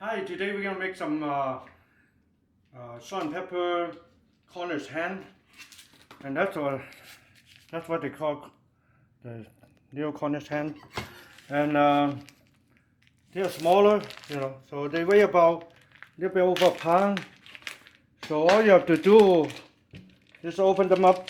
Hi, today we're gonna make some salt and pepper Cornish hen, and that's what they call the new Cornish hen, and they're smaller, so they weigh about a little bit over a pound. So all you have to do is open them up,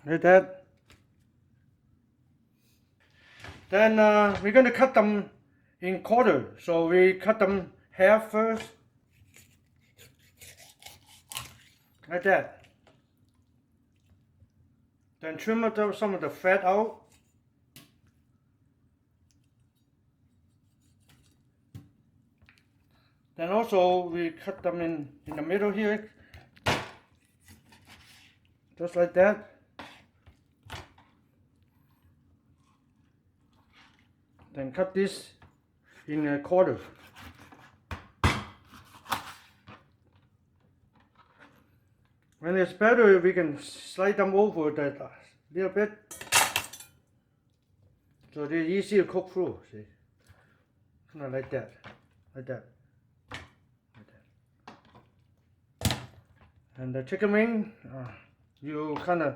like that. Then we're gonna cut them in quarter. So we cut them half first, like that. Then trim some of the fat out. Then also we cut them in the middle here, just like that. Then cut this in a quarter. When it's better, we can slide them over that little bit, so they're easy to cook through. See, kind of like that, like that, like that. And the chicken wing, you kind of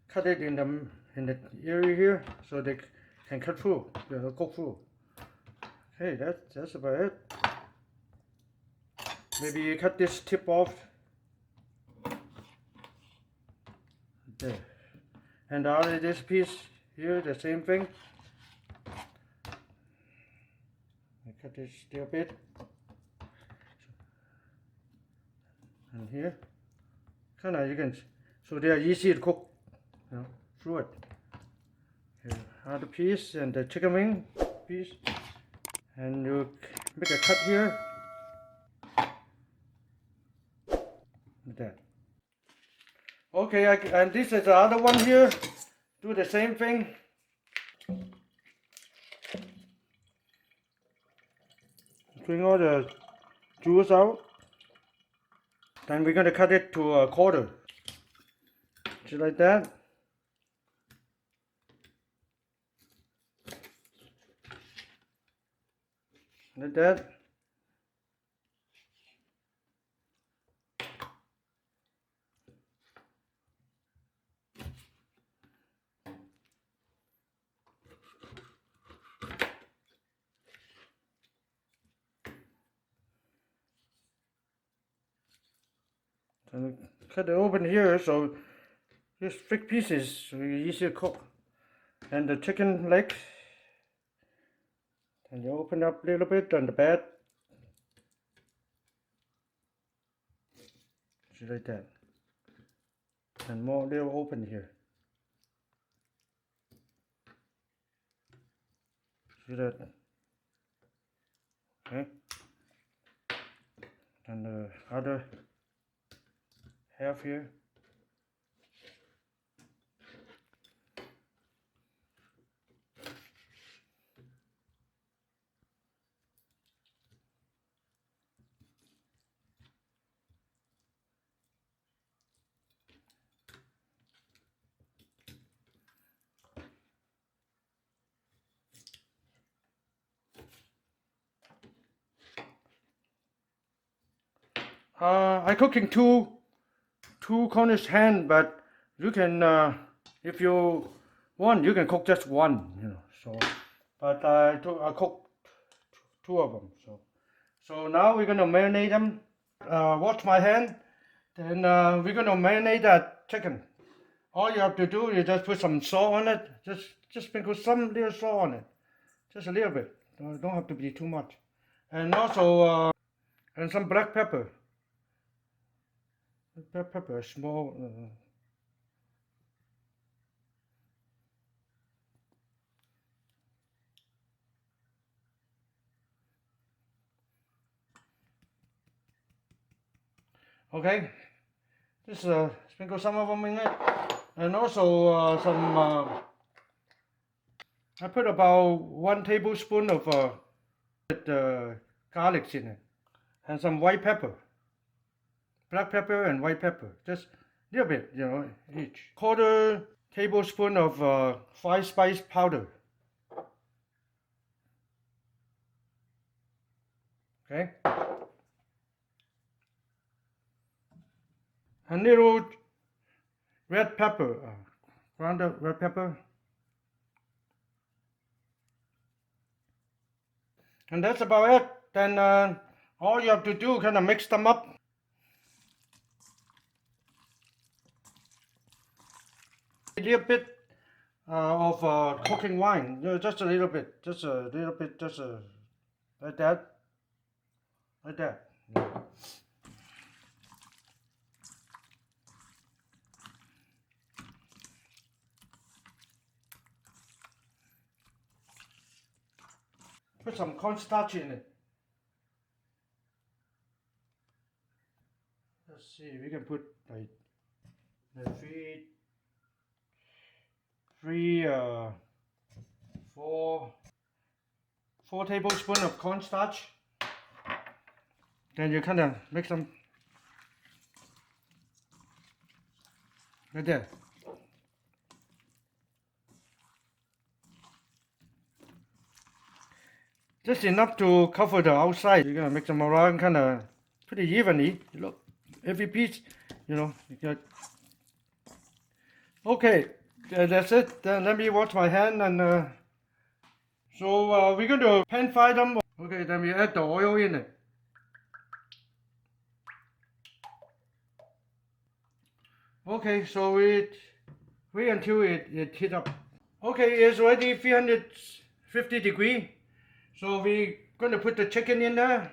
cut it in the area here, so they can cut through, cook through. Okay, that's about it. Maybe you cut this tip off. There. And out of this piece here, the same thing. I cut this little bit. And here, kind of you can, so they are easy to cook, through it. Here, other piece and the chicken wing piece, and you make a cut here, like that. Okay, and this is the other one here. Do the same thing. Bring all the juice out. Then we're going to cut it to a quarter, just like that. Like that. And cut it open here, so just thick pieces, so easy to cook. And the chicken leg, and you open up a little bit on the bed, just like that. And more little open here. See that? Okay. And the other half here. I cooking two Cornish hen, but you can, if you want, you can cook just one, So, but I cook two of them. So now we're gonna marinate them. Wash my hand. Then we're gonna marinate that chicken. All you have to do is just put some salt on it. Just sprinkle some little salt on it, just a little bit. Don't have to be too much. And also and some black pepper. Black pepper, small. Okay, just sprinkle some of them in it, and also some. I put about 1 tablespoon of garlic in it, and some white pepper, black pepper and white pepper, just a little bit, each. Quarter tablespoon of 5 spice powder. Okay. A little red pepper, grounded red pepper. And that's about it. Then all you have to do, kind of mix them up. A little bit of cooking wine, just a little bit, just like that, like that. Yeah. Put some cornstarch in it. Let's see, we can put like four tablespoons of cornstarch. Then you kind of mix them right there. Just enough to cover the outside. You're gonna mix them around kind of pretty evenly. Look, every piece, you got. Okay, that's it. Then let me wash my hand and so we're going to pan fry them. Okay, then we add the oil in it. Okay, so wait until it heat up. Okay, it's already 350 degrees. So we're going to put the chicken in there.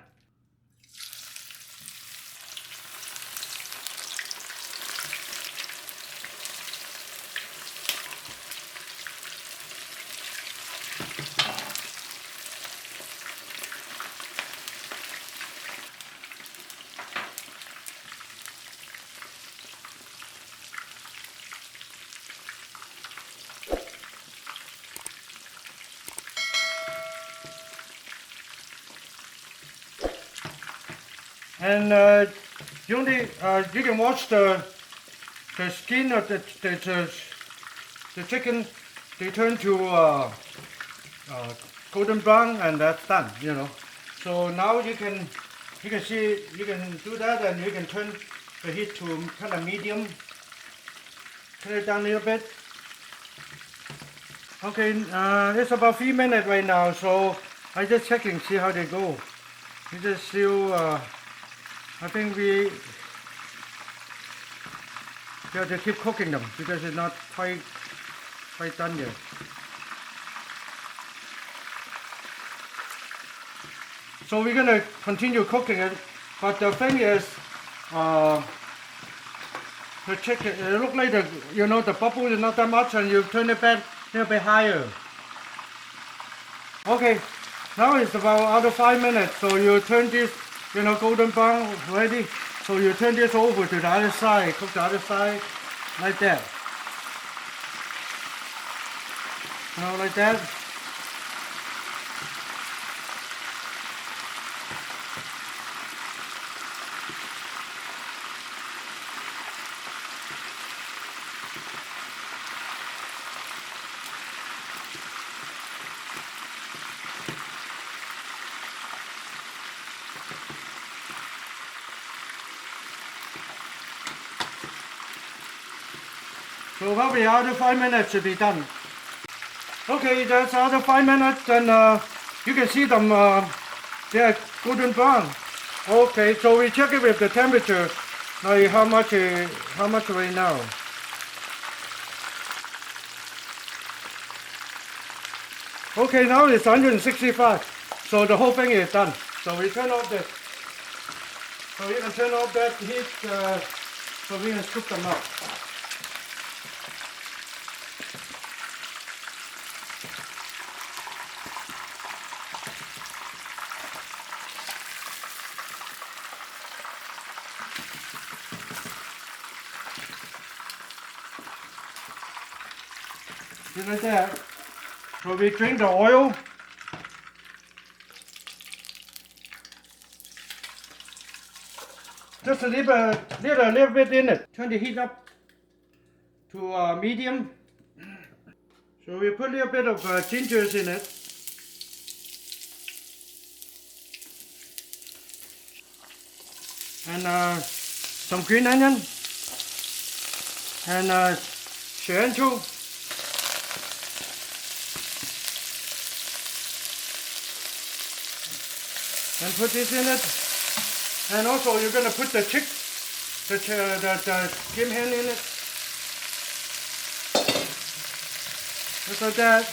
And you can wash the skin of the chicken. They turn to golden brown, and that's done. So now you can see, you can do that, and you can turn the heat to kind of medium. Turn it down a little bit. Okay, it's about 3 minutes right now. So I just checking, see how they go. We just still. I think we have to keep cooking them because it's not quite done yet. So we're gonna continue cooking it, but the thing is, the chicken. It looks like the bubble is not that much, and you turn it back a little bit higher. Okay, now it's about another 5 minutes. So you turn this. Golden brown ready. So you turn this over to the other side, cook the other side, like that. Like that. So probably another 5 minutes should be done. Okay, that's another 5 minutes, and you can see them. They're golden brown. Okay, so we check it with the temperature. Like how much right now? Okay, now it's 165. So the whole thing is done. So we turn off this. So you can turn off that heat. So we can scoop them out. Like that. So we drink the oil. Just a little bit in it. Turn the heat up to medium. So we put a little bit of gingers in it. and some green onion, and Shen too. And put this in it. And also you're gonna put the skim hen in it. Just like that.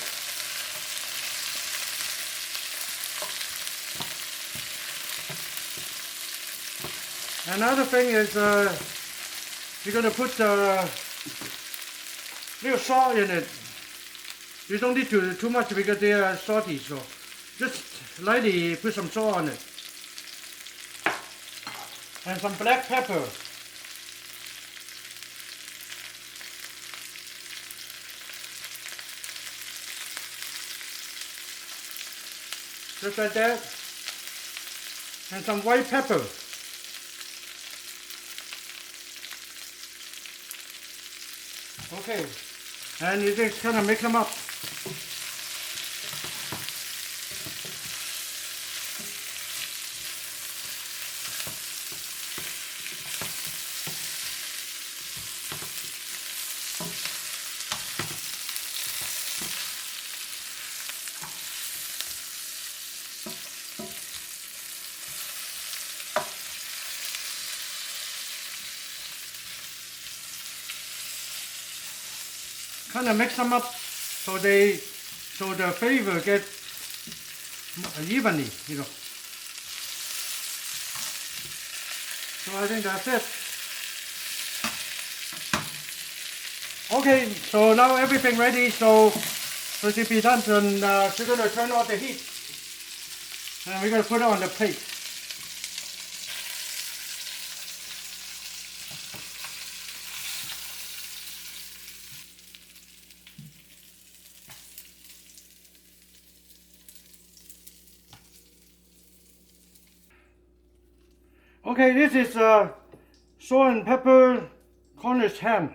Another thing is you're gonna put little salt in it. You don't need too much because they are salty, so just lightly put some salt on it. And some black pepper. Just like that. And some white pepper. Okay. And you just kind of mix them up. Kind of mix them up so the flavor get evenly, you know. So I think that's it. Okay, so now everything ready, so it should be done, and we're going to turn off the heat. And we're going to put it on the plate. Okay, this is salt and pepper Cornish hen.